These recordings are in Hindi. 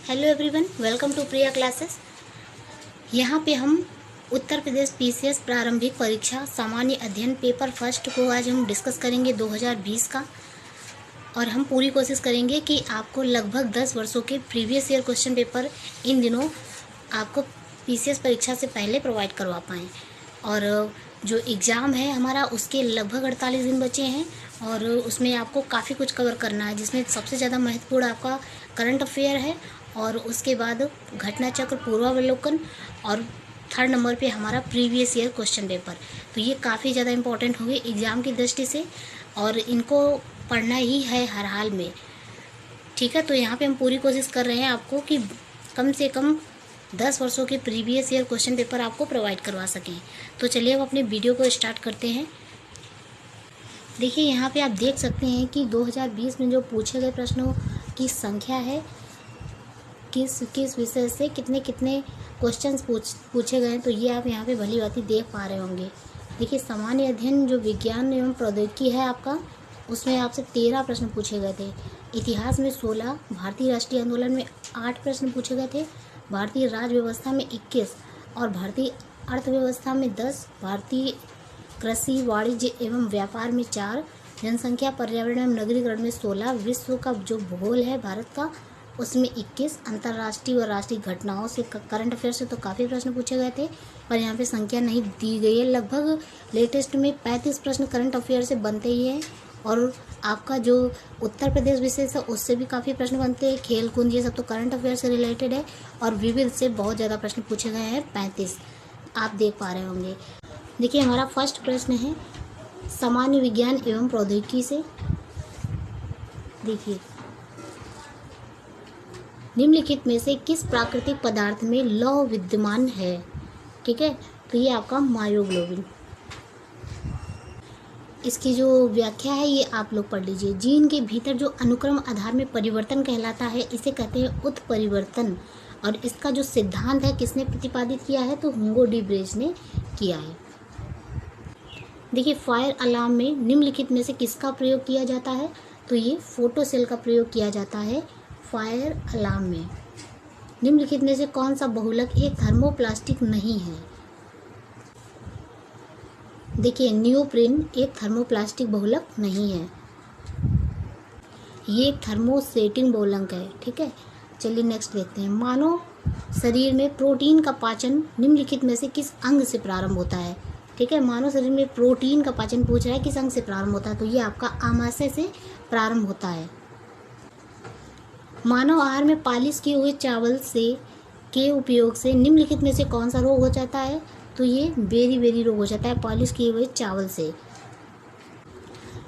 Hello everyone, welcome to Priya classes. यहाँ पे हम उत्तर प्रदेश पीसीएस प्रारंभिक परीक्षा सामान्य अध्ययन पेपर फर्स्ट को आज हम डिस्कस करेंगे 2020 का। और हम पूरी कोशिश करेंगे कि आपको लगभग 10 वर्षों के previous year question paper in दिनों आपको पीसीएस परीक्षा से पहले प्रोवाइड करवा पाएँ। और जो एग्ज़ाम है हमारा उसके लगभग 48 दिन बचे हैं और उसमें आपको काफ़ी कुछ कवर करना है, जिसमें सबसे ज़्यादा महत्वपूर्ण आपका करंट अफेयर है और उसके बाद घटना चक्र, पूर्वावलोकन और थर्ड नंबर पे हमारा प्रीवियस ईयर क्वेश्चन पेपर। तो ये काफ़ी ज़्यादा इंपॉर्टेंट होंगे एग्ज़ाम की दृष्टि से और इनको पढ़ना ही है हर हाल में। ठीक है, तो यहाँ पे हम पूरी कोशिश कर रहे हैं आपको कि कम से कम 10 वर्षों के प्रीवियस ईयर क्वेश्चन पेपर आपको प्रोवाइड करवा सकें। तो चलिए हम अपने वीडियो को स्टार्ट करते हैं। देखिए यहाँ पे आप देख सकते हैं कि 2020 में जो पूछे गए प्रश्नों की संख्या है, किस विषय से कितने क्वेश्चंस पूछे गए हैं, तो ये आप यहाँ पे भली भांति देख पा रहे होंगे। देखिए सामान्य अध्ययन जो विज्ञान एवं प्रौद्योगिकी है आपका, उसमें आपसे 13 प्रश्न पूछे गए थे। इतिहास में 16, भारतीय राष्ट्रीय आंदोलन में 8 प्रश्न पूछे गए थे, भारतीय राज्य व्यवस्था में 21 और भारतीय अर्थव्यवस्था में 10, भारतीय कृषि, वाणिज्य एवं व्यापार में 4, जनसंख्या, पर्यावरण एवं नगरीकरण में 16, विश्व का जो भूगोल है भारत का उसमें 21, अंतर्राष्ट्रीय और राष्ट्रीय घटनाओं से करंट अफेयर से तो काफ़ी प्रश्न पूछे गए थे, पर यहाँ पे संख्या नहीं दी गई है। लगभग लेटेस्ट में 35 प्रश्न करंट अफेयर से बनते ही हैं और आपका जो उत्तर प्रदेश विषय से उससे भी काफ़ी प्रश्न बनते हैं। खेल कूद ये सब तो करंट अफेयर से रिलेटेड है और विविध से बहुत ज़्यादा प्रश्न पूछे गए हैं, 35 आप देख पा रहे होंगे। देखिए हमारा फर्स्ट प्रश्न है सामान्य विज्ञान एवं प्रौद्योगिकी से। देखिए निम्नलिखित में से किस प्राकृतिक पदार्थ में लौह विद्यमान है? ठीक है, तो ये आपका मायोग्लोबिन। इसकी जो व्याख्या है ये आप लोग पढ़ लीजिए। जीन के भीतर जो अनुक्रम आधार में परिवर्तन कहलाता है इसे कहते हैं उत्परिवर्तन और इसका जो सिद्धांत है किसने प्रतिपादित किया है? तो हुंगो डी ब्रेज ने किया है। देखिए फायर अलार्म में निम्नलिखित में से किसका प्रयोग किया जाता है? तो ये फोटोसेल का प्रयोग किया जाता है फायर अलार्म में। निम्नलिखित में से कौन सा बहुलक एक थर्मोप्लास्टिक नहीं है? देखिए नियोप्रीन एक थर्मोप्लास्टिक बहुलक नहीं है, ये एक थर्मोसेटिंग बहुलक है। ठीक है, चलिए नेक्स्ट देखते हैं। मानव शरीर में प्रोटीन का पाचन निम्नलिखित में से किस अंग से प्रारंभ होता है? ठीक है, मानव शरीर में प्रोटीन का पाचन पूछ रहा है किस अंग से प्रारंभ होता है? तो ये आपका आमाशय से प्रारंभ होता है। मानव आहार में पालिश किए हुए चावल के उपयोग से निम्नलिखित में से कौन सा रोग हो जाता है? तो ये बेरी रोग हो जाता है पालिश किए हुए चावल से।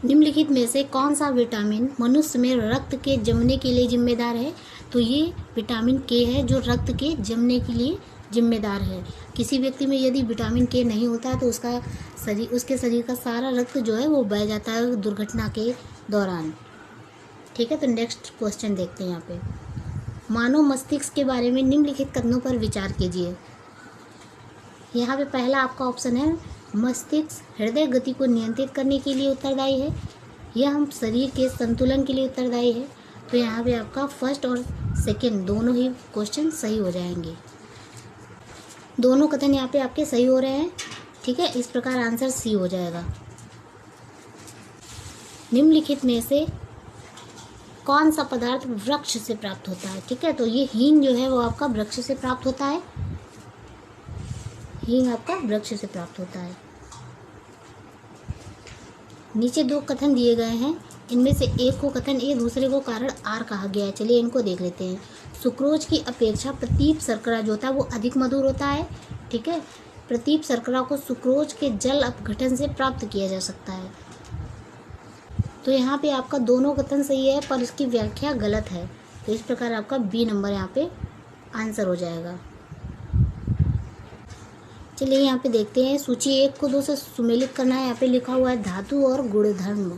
निम्नलिखित में से कौन सा विटामिन मनुष्य में रक्त के जमने के लिए जिम्मेदार है? तो ये विटामिन के है जो रक्त के जमने के लिए जिम्मेदार है। किसी व्यक्ति में यदि विटामिन के नहीं होता है तो उसके शरीर का सारा रक्त जो है वो बह जाता है दुर्घटना के दौरान। ठीक है, तो नेक्स्ट क्वेश्चन देखते हैं। यहाँ पे मानव मस्तिष्क के बारे में निम्नलिखित कथनों पर विचार कीजिए। यहाँ पे पहला आपका ऑप्शन है मस्तिष्क हृदय गति को नियंत्रित करने के लिए उत्तरदायी है, यह हम शरीर के संतुलन के लिए उत्तरदायी है। तो यहाँ पे आपका फर्स्ट और सेकंड दोनों ही क्वेश्चन सही हो जाएंगे। दोनों कथन यहाँ पे आपके सही हो रहे हैं। ठीक है, इस प्रकार आंसर सी हो जाएगा। निम्नलिखित में से कौन सा पदार्थ वृक्ष से प्राप्त होता है? ठीक है, तो ये हींग जो है वो आपका वृक्ष से प्राप्त होता है। हींग आपका वृक्ष से प्राप्त होता है। नीचे दो कथन दिए गए हैं, इनमें से एक को कथन ए दूसरे को कारण आर कहा गया है। चलिए इनको देख लेते हैं। सुक्रोज की अपेक्षा प्रतीप शर्करा जो होता है वो अधिक मधुर होता है। ठीक है, प्रतीप शर्करा को सुक्रोज के जल अपघटन से प्राप्त किया जा सकता है। तो यहाँ पे आपका दोनों कथन सही है पर इसकी व्याख्या गलत है, तो इस प्रकार आपका बी नंबर यहाँ पे आंसर हो जाएगा। चलिए यहाँ पे देखते हैं। सूची 1 को 2 से सुमेलित करना है। यहाँ पे लिखा हुआ है धातु और गुणधर्म।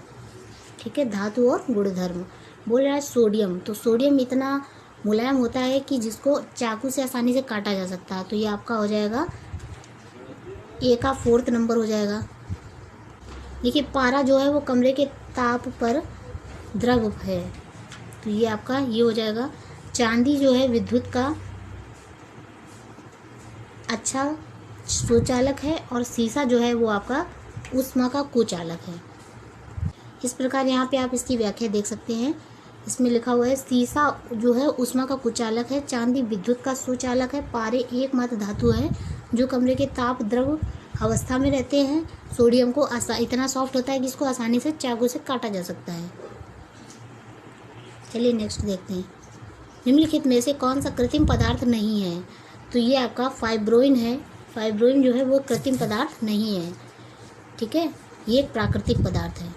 ठीक है, धातु और गुणधर्म बोल रहा है सोडियम। तो सोडियम इतना मुलायम होता है कि जिसको चाकू से आसानी से काटा जा सकता है। तो ये आपका हो जाएगा ए का 4th नंबर हो जाएगा। देखिए पारा जो है वो कमरे के ताप पर द्रव है, तो ये आपका ये हो जाएगा चांदी जो है विद्युत का अच्छा सुचालक है और शीशा जो है वो आपका ऊष्मा का कुचालक है। इस प्रकार यहाँ पे आप इसकी व्याख्या देख सकते हैं। इसमें लिखा हुआ है शीशा जो है ऊष्मा का कुचालक है, चांदी विद्युत का सुचालक है, पारे एकमात्र धातु है जो कमरे के ताप द्रव अवस्था में रहते हैं, सोडियम को इतना सॉफ्ट होता है कि इसको आसानी से चाकू से काटा जा सकता है। चलिए नेक्स्ट देखते हैं, निम्नलिखित में से कौन सा कृत्रिम पदार्थ नहीं है? तो ये आपका फाइब्रोइन है। फाइब्रोइन जो है वो कृत्रिम पदार्थ नहीं है, ठीक है, ये एक प्राकृतिक पदार्थ है।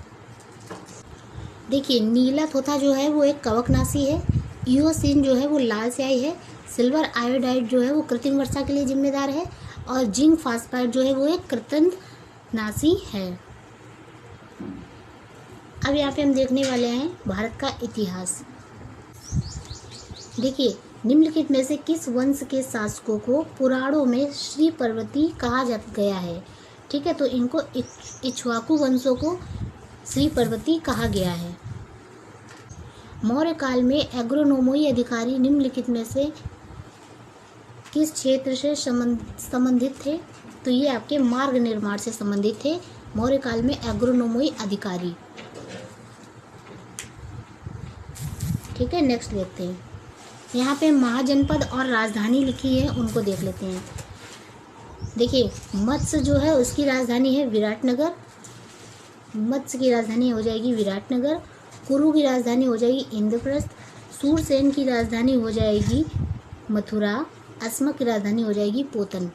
देखिए नीला थोथा जो है वो एक कवकनाशी है, इओसिन जो है वो लाल स्याही है, सिल्वर आयोडाइड जो है वो कृत्रिम वर्षा के लिए जिम्मेदार है और जिंक फास्फाइड जो है वो एक कृंतकनाशी है। अब यहाँ पे हम देखने वाले हैं भारत का इतिहास। देखिए निम्नलिखित में से किस वंश के शासकों को पुराणों में श्री पर्वती कहा जा गया है? ठीक है, तो इनको इक्ष्वाकु वंशों को श्री पर्वती कहा गया है। मौर्य काल में एग्रोनोमी अधिकारी निम्नलिखित में से किस क्षेत्र से संबंधित थे? तो ये आपके मार्ग निर्माण से संबंधित थे मौर्य काल में एग्रोनोमी अधिकारी। ठीक है, नेक्स्ट देखते हैं। यहाँ पे महाजनपद और राजधानी लिखी है, उनको देख लेते हैं। देखिए मत्स्य जो है उसकी राजधानी है विराटनगर, मत्स्य की राजधानी हो जाएगी विराटनगर। कुरु की राजधानी हो जाएगी इंद्रप्रस्थ। सूरसेन की राजधानी हो जाएगी मथुरा। अस्मक की राजधानी हो जाएगी पोतन।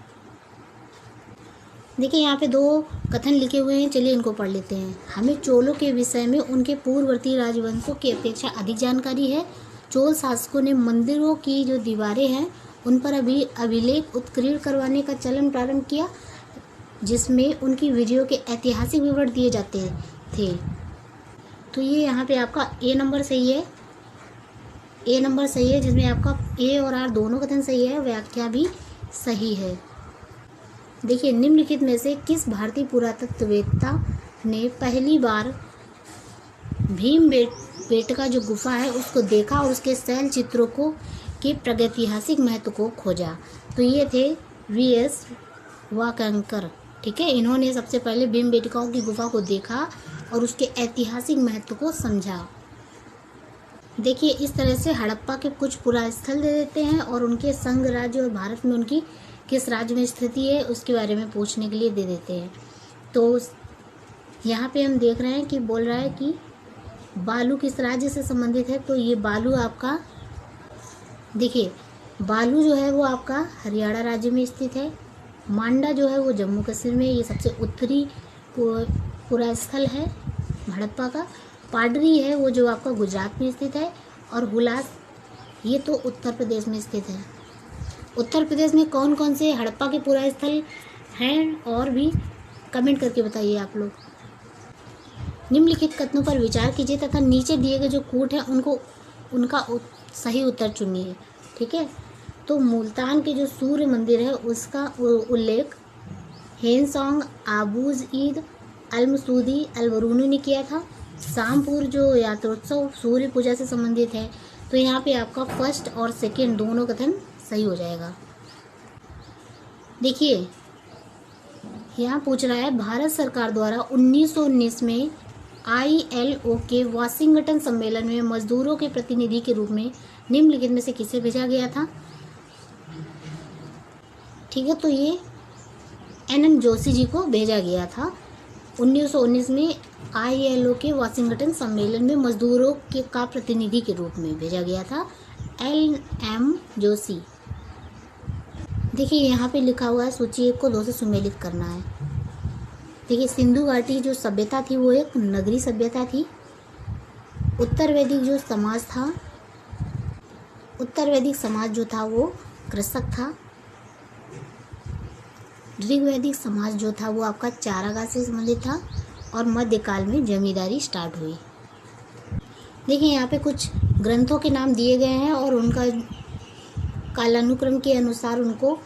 देखिए यहाँ पे दो कथन लिखे हुए हैं, चलिए इनको पढ़ लेते हैं। हमें चोलों के विषय में उनके पूर्ववर्ती राजवंशों की अपेक्षा अधिक जानकारी है। चोल शासकों ने मंदिरों की जो दीवारें हैं उन पर अभिलेख उत्कीर्ण करवाने का चलन प्रारंभ किया, जिसमें उनकी विजयों के ऐतिहासिक विवरण दिए जाते थे। तो ये यहाँ पे आपका ए नंबर सही है, ए नंबर सही है, जिसमें आपका ए और आर दोनों कथन सही है, व्याख्या भी सही है। देखिए निम्नलिखित में से किस भारतीय पुरातत्ववेत्ता ने पहली बार भीमबेटका जो गुफा है उसको देखा और उसके शैल चित्रों को के प्रागैतिहासिक महत्व को खोजा? तो ये थे वीएस वाकंकर। ठीक है, इन्होंने सबसे पहले भीमबेटका की गुफा को देखा और उसके ऐतिहासिक महत्व को समझा। देखिए इस तरह से हड़प्पा के कुछ पुरास्थल दे देते हैं और उनके संघ राज्य और भारत में उनकी किस राज्य में स्थिति है उसके बारे में पूछने के लिए दे देते हैं। तो यहाँ पे हम देख रहे हैं कि बोल रहा है कि बालू किस राज्य से संबंधित है? तो ये बालू आपका, देखिए बालू जो है वो आपका हरियाणा राज्य में स्थित है। मांडा जो है वो जम्मू कश्मीर में, ये सबसे उत्तरी पुरास्थल है हड़प्पा का। पाडरी है वो जो आपका गुजरात में स्थित है और हुलास ये तो उत्तर प्रदेश में स्थित है। उत्तर प्रदेश में कौन कौन से हड़प्पा के पुरास्थल हैं और भी कमेंट करके बताइए आप लोग। निम्नलिखित कथनों पर विचार कीजिए तथा नीचे दिए गए जो कूट हैं उनका सही उत्तर चुनिए। ठीक है, तो मुल्तान के जो सूर्य मंदिर है उसका उल्लेख हेनसोंग आबूज ईद अल-मसूदी अल-बरूनी ने किया था। शामपुर जो यात्रोत्सव सूर्य पूजा से संबंधित है, तो यहाँ पे आपका फर्स्ट और सेकंड दोनों कथन सही हो जाएगा। देखिए यहाँ पूछ रहा है भारत सरकार द्वारा 1919 में ILO के वाशिंगटन सम्मेलन में मजदूरों के प्रतिनिधि के रूप में निम्नलिखित में से किसे भेजा गया था? ठीक है, तो ये NN जोशी जी को भेजा गया था। 1919 में ILO के वाशिंगटन सम्मेलन में मजदूरों का प्रतिनिधि के रूप में भेजा गया था LM जोशी। देखिए यहाँ पे लिखा हुआ है सूची 1 को 2 से सुमेलित करना है। देखिए सिंधु घाटी जो सभ्यता थी वो एक नगरी सभ्यता थी। उत्तर वैदिक जो समाज था, उत्तर वैदिक समाज जो था वो कृषक था। ऋग्वैदिक समाज जो था वो आपका चारागाह से संबंधित था और मध्यकाल में जमींदारी स्टार्ट हुई। देखिए यहाँ पे कुछ ग्रंथों के नाम दिए गए हैं और उनका कालानुक्रम के अनुसार उनको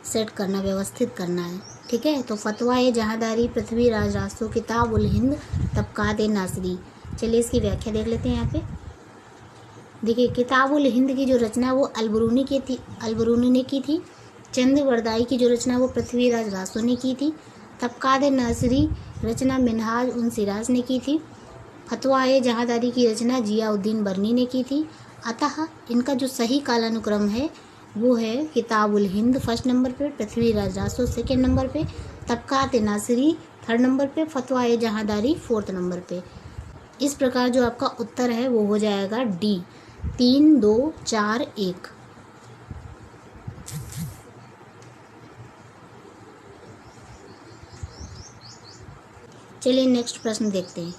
सेट करना, व्यवस्थित करना है। ठीक है, तो फतवा जहांदारी, पृथ्वीराज रासो, किताब उल हिंद, तबकात नासरी। चलिए इसकी व्याख्या देख लेते हैं। यहाँ पे देखिए, किताबुल हिंद की जो रचना वो अलबरूनी ने की थी। चंद्रवरदाई की जो रचना वो पृथ्वीराज रासो ने की थी। तबकात नासिरी रचना मिनहाज उन सिराज ने की थी। फतवा-ए जहांदारी की रचना जियाउद्दीन बरनी ने की थी। अतः इनका जो सही कालानुक्रम है वो है किताबुल हिंद फर्स्ट नंबर पे, पृथ्वीराज रासो सेकेंड नंबर पे, तबकात नासिरी थर्ड नंबर पे, फतवा-ए जहांदारी फोर्थ नंबर पे। इस प्रकार जो आपका उत्तर है वो हो जाएगा डी, 3, 2, 4, 1। चलिए नेक्स्ट प्रश्न देखते हैं।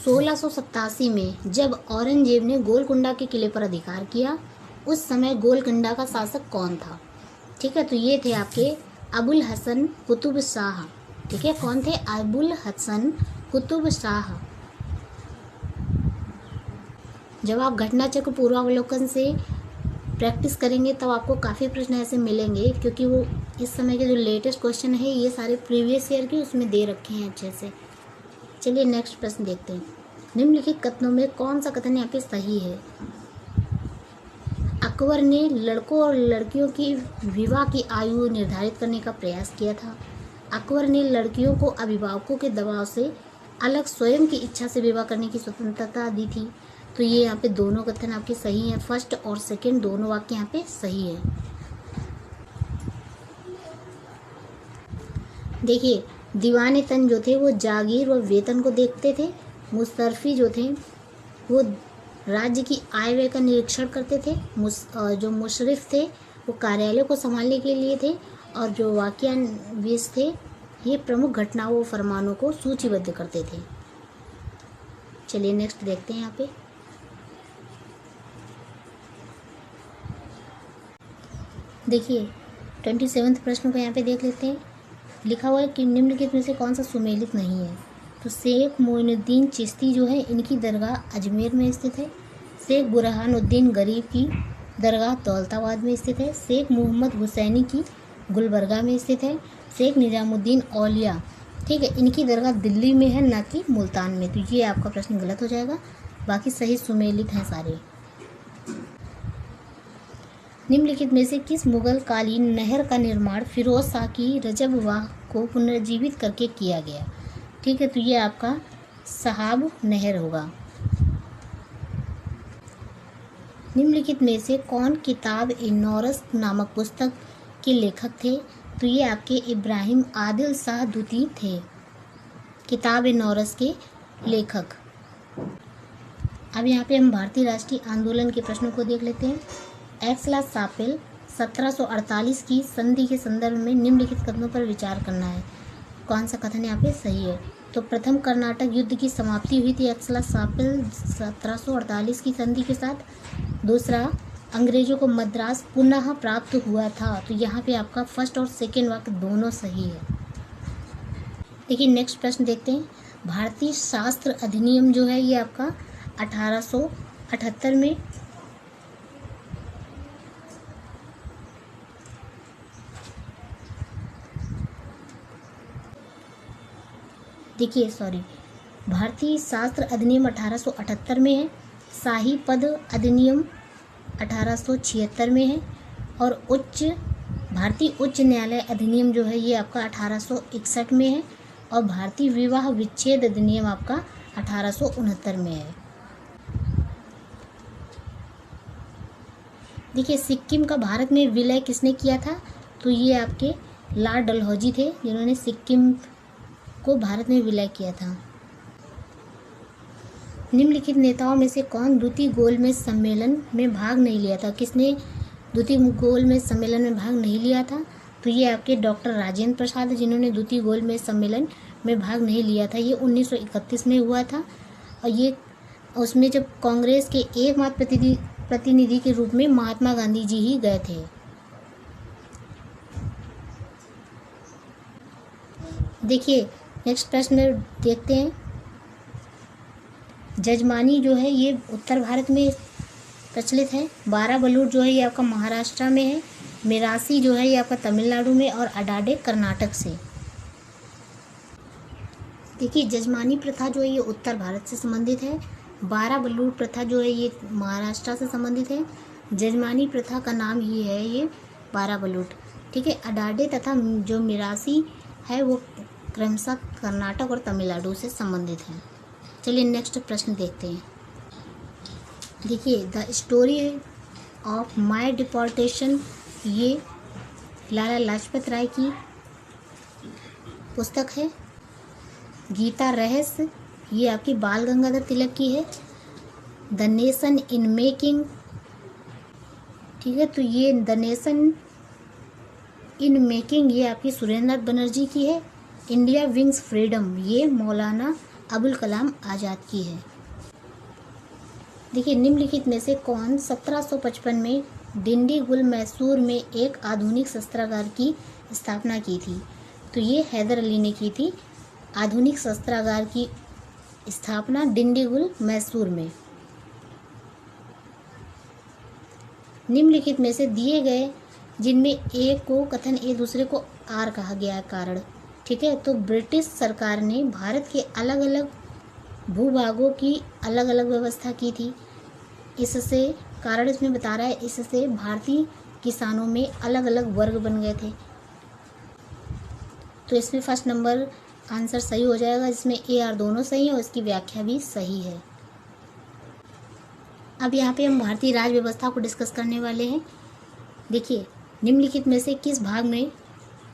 1687 में जब औरंगजेब ने गोलकुंडा के किले पर अधिकार किया, उस समय गोलकुंडा का शासक कौन था? ठीक है, तो ये थे आपके अबुल हसन कुतुब शाह। ठीक है, कौन थे? अबुल हसन कुतुब शाह। जब आप घटना चक्र पूर्वावलोकन से प्रैक्टिस करेंगे तब आपको काफ़ी प्रश्न ऐसे मिलेंगे, क्योंकि वो इस समय के जो लेटेस्ट क्वेश्चन है ये सारे प्रीवियस ईयर के उसमें दे रखे हैं अच्छे से। चलिए नेक्स्ट प्रश्न देखते हैं। निम्नलिखित कथनों में कौन सा कथन यहाँ पे सही है? अकबर ने लड़कों और लड़कियों की विवाह की आयु निर्धारित करने का प्रयास किया था। अकबर ने लड़कियों को अभिभावकों के दबाव से अलग स्वयं की इच्छा से विवाह करने की स्वतंत्रता दी थी। तो ये यहाँ पे दोनों कथन आपके सही हैं, फर्स्ट और सेकंड दोनों वाक्य यहाँ पे सही है। देखिए, दीवाने तन जो थे वो जागीर व वेतन को देखते थे। मुस्तरफी जो थे वो राज्य की आय व्यय का निरीक्षण करते थे। जो मुशरिफ थे वो कार्यालय को संभालने के लिए थे, और जो वाक्यान्वेष थे ये प्रमुख घटनाओं व फरमानों को सूचीबद्ध करते थे। चलिए नेक्स्ट देखते हैं यहाँ पे। देखिए 27वां प्रश्न को यहाँ पे देख लेते हैं। लिखा हुआ है कि निम्नलिखित में से कौन सा सुमेलित नहीं है? तो शेख मोइनुद्दीन चिश्ती जो है इनकी दरगाह अजमेर में स्थित है। शेख बुरहानुद्दीन गरीब की दरगाह दौलताबाद में स्थित है। शेख मोहम्मद हुसैनी की गुलबर्गा में स्थित है। शेख निजामुद्दीन औलिया, ठीक है, इनकी दरगाह दिल्ली में है, ना कि मुल्तान में। तो ये आपका प्रश्न गलत हो जाएगा, बाकी सही सुमेलित हैं सारे। निम्नलिखित में से किस मुगल कालीन नहर का निर्माण फिरोज शाह की रजबवाह को पुनर्जीवित करके किया गया? ठीक है, तो ये आपका सहाब नहर होगा। निम्नलिखित में से कौन किताब ए नौरस नामक पुस्तक के लेखक थे? तो ये आपके इब्राहिम आदिल शाह द्वितीय थे, किताब ए नौरस के लेखक। अब यहाँ पे हम भारतीय राष्ट्रीय आंदोलन के प्रश्नों को देख लेते हैं। एक्सला-शापिल 1748 की संधि के संदर्भ में निम्नलिखित कथनों पर विचार करना है। कौन सा कथन यहाँ पे सही है? तो प्रथम कर्नाटक युद्ध की समाप्ति हुई थी एक्सला-शापिल 1748 की संधि के साथ। दूसरा, अंग्रेजों को मद्रास पुनः प्राप्त हुआ था। तो यहाँ पे आपका फर्स्ट और सेकेंड वाक्य दोनों सही है। देखिए नेक्स्ट प्रश्न देखते हैं। भारतीय शास्त्र अधिनियम जो है ये आपका 1878 में भारतीय शास्त्र अधिनियम 1878 में है। शाही पद अधिनियम 1876 में है। और भारतीय उच्च न्यायालय अधिनियम जो है ये आपका 1861 में है। और भारतीय विवाह विच्छेद अधिनियम आपका 1869 में है। देखिए, सिक्किम का भारत में विलय किसने किया था? तो ये आपके लॉर्ड डलहौजी थे, जिन्होंने सिक्किम को भारत में विलय किया था। निम्नलिखित नेताओं में से कौन द्वितीय गोलमेज सम्मेलन में भाग नहीं लिया था? किसने द्वितीय गोलमेज सम्मेलन में भाग नहीं लिया था? तो ये आपके डॉक्टर राजेंद्र प्रसाद, जिन्होंने द्वितीय गोलमेज सम्मेलन में भाग नहीं लिया था। ये 1931 में हुआ था। और ये उसमें जब कांग्रेस के एकमात्र प्रतिनिधि के रूप में महात्मा गांधी जी ही गए थे। देखिए नेक्स्ट प्रश्न में देखते हैं। जजमानी जो है ये उत्तर भारत में प्रचलित है। बाराबलूर जो है ये आपका महाराष्ट्र में है। मिरासी जो है ये आपका तमिलनाडु में, और अडाडे कर्नाटक से। देखिए, जजमानी प्रथा जो है ये उत्तर भारत से संबंधित है। 12 बलूट प्रथा जो है ये महाराष्ट्र से संबंधित है। जजमानी प्रथा का नाम ही है ये 12 बलूट। ठीक है, अडाडे तथा जो मिरासी है वो क्रमशः कर्नाटक और तमिलनाडु से संबंधित हैं। चलिए नेक्स्ट प्रश्न देखते हैं। देखिए, the story of my deportation ये लाला लाजपत राय की पुस्तक है। गीता रहस्य ये आपकी बाल गंगाधर तिलक की है। द नेशन इन मेकिंग, ठीक है, तो ये द नेशन इन मेकिंग ये आपकी सुरेंद्रनाथ बनर्जी की है। इंडिया विंग्स फ्रीडम ये मौलाना अबुल कलाम आज़ाद की है। देखिए, निम्नलिखित में से कौन 1755 में डिंडीगुल मैसूर में एक आधुनिक शस्त्रागार की स्थापना की थी? तो ये हैदर अली ने की थी आधुनिक शस्त्रागार की स्थापना डिंडीगुल मैसूर में। निम्नलिखित में से दिए गए जिनमें एक को कथन एक दूसरे को आर कहा गया है कारण, ठीक है, तो ब्रिटिश सरकार ने भारत के अलग अलग भूभागों की अलग अलग व्यवस्था की थी। इससे कारण इसमें बता रहा है, इससे भारतीय किसानों में अलग अलग वर्ग बन गए थे। तो इसमें फर्स्ट नंबर आंसर सही हो जाएगा, इसमें ए आर दोनों सही है और इसकी व्याख्या भी सही है। अब यहाँ पे हम भारतीय राज व्यवस्था को डिस्कस करने वाले हैं। देखिए, निम्नलिखित में से किस भाग में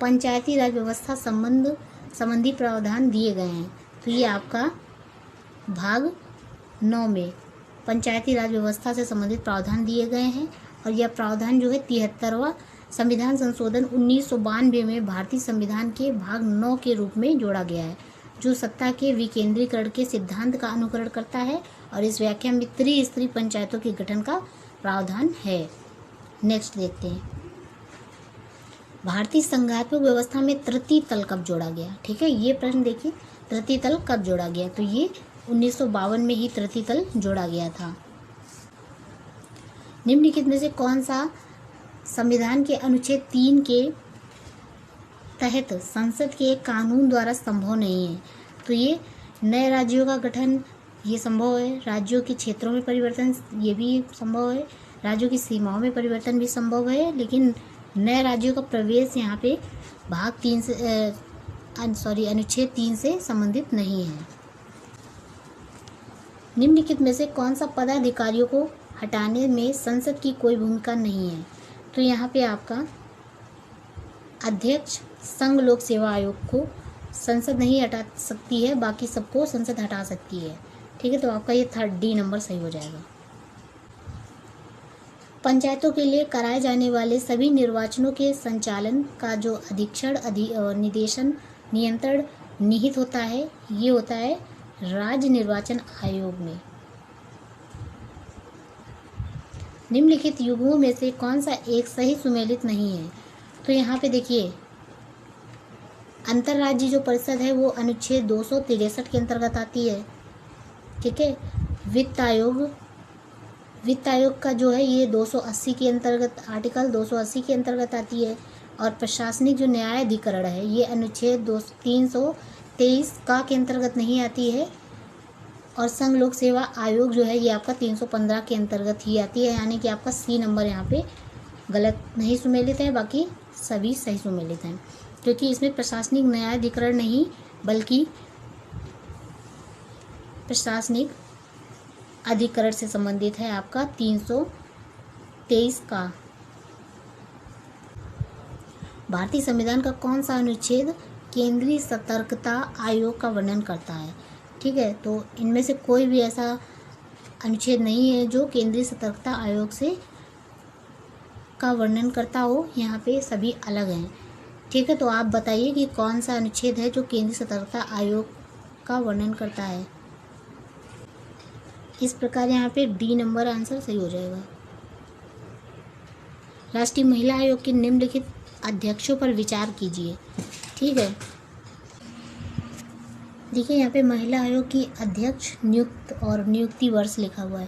पंचायती राज व्यवस्था संबंधी प्रावधान दिए गए हैं? तो ये आपका भाग 9 में पंचायती राज व्यवस्था से संबंधित प्रावधान दिए गए हैं और यह प्रावधान जो है 73वां संविधान संशोधन 1992 में भारतीय संविधान के भाग 9 के रूप में जोड़ा गया है, जो सत्ता के विकेंद्रीकरण के सिद्धांत का अनुकरण करता है और इस व्याख्या में त्रिस्तरीय पंचायतों के गठन का प्रावधान है। नेक्स्ट देखते हैं, भारतीय संघात्मक व्यवस्था में तृतीय तल कब जोड़ा गया? ठीक है, ये प्रश्न देखिए, तृतीय तल कब जोड़ा गया? तो ये 1952 में ही तृतीय तल जोड़ा गया था। निम्नलिखित में से कौन सा संविधान के अनुच्छेद 3 के तहत संसद के एक कानून द्वारा संभव नहीं है? तो ये नए राज्यों का गठन ये संभव है, राज्यों के क्षेत्रों में परिवर्तन ये भी संभव है, राज्यों की सीमाओं में परिवर्तन भी संभव है, लेकिन नए राज्यों का प्रवेश यहाँ पे भाग 3 से अनुच्छेद 3 से संबंधित नहीं है। निम्नलिखित में से कौन सा पदाधिकारियों को हटाने में संसद की कोई भूमिका नहीं है? तो यहाँ पे आपका अध्यक्ष संघ लोक सेवा आयोग को संसद नहीं हटा सकती है, बाकी सबको संसद हटा सकती है। ठीक है, तो आपका ये थर्ड डी नंबर सही हो जाएगा। पंचायतों के लिए कराए जाने वाले सभी निर्वाचनों के संचालन का जो अधीक्षण निदेशन नियंत्रण निहित होता है, ये होता है राज्य निर्वाचन आयोग में। निम्नलिखित युग्मों में से कौन सा एक सही सुमेलित नहीं है? तो यहाँ पे देखिए, अंतर्राज्य जो परिषद है वो अनुच्छेद 263 के अंतर्गत आती है। ठीक है, वित्त आयोग का जो है ये 280 के अंतर्गत, आर्टिकल 280 के अंतर्गत आती है। और प्रशासनिक जो न्यायाधिकरण है ये अनुच्छेद 323 का के अंतर्गत नहीं आती है। और संघ लोक सेवा आयोग जो है ये आपका 315 के अंतर्गत ही आती है, यानी कि आपका सी नंबर यहाँ पे गलत नहीं सुमेलित है, बाकी सभी सही सुमेलित हैं, क्योंकि इसमें प्रशासनिक न्यायाधिकरण नहीं बल्कि प्रशासनिक अधिकरण से संबंधित है आपका 323 का। भारतीय संविधान का कौन सा अनुच्छेद केंद्रीय सतर्कता आयोग का वर्णन करता है? ठीक है, तो इनमें से कोई भी ऐसा अनुच्छेद नहीं है जो केंद्रीय सतर्कता आयोग से का वर्णन करता हो, यहाँ पे सभी अलग हैं। ठीक है, तो आप बताइए कि कौन सा अनुच्छेद है जो केंद्रीय सतर्कता आयोग का वर्णन करता है। इस प्रकार यहाँ पे डी नंबर आंसर सही हो जाएगा। राष्ट्रीय महिला आयोग के निम्नलिखित अध्यक्षों पर विचार कीजिए। ठीक है, देखिए यहाँ पे महिला आयोग की अध्यक्ष नियुक्त और नियुक्ति वर्ष लिखा हुआ है।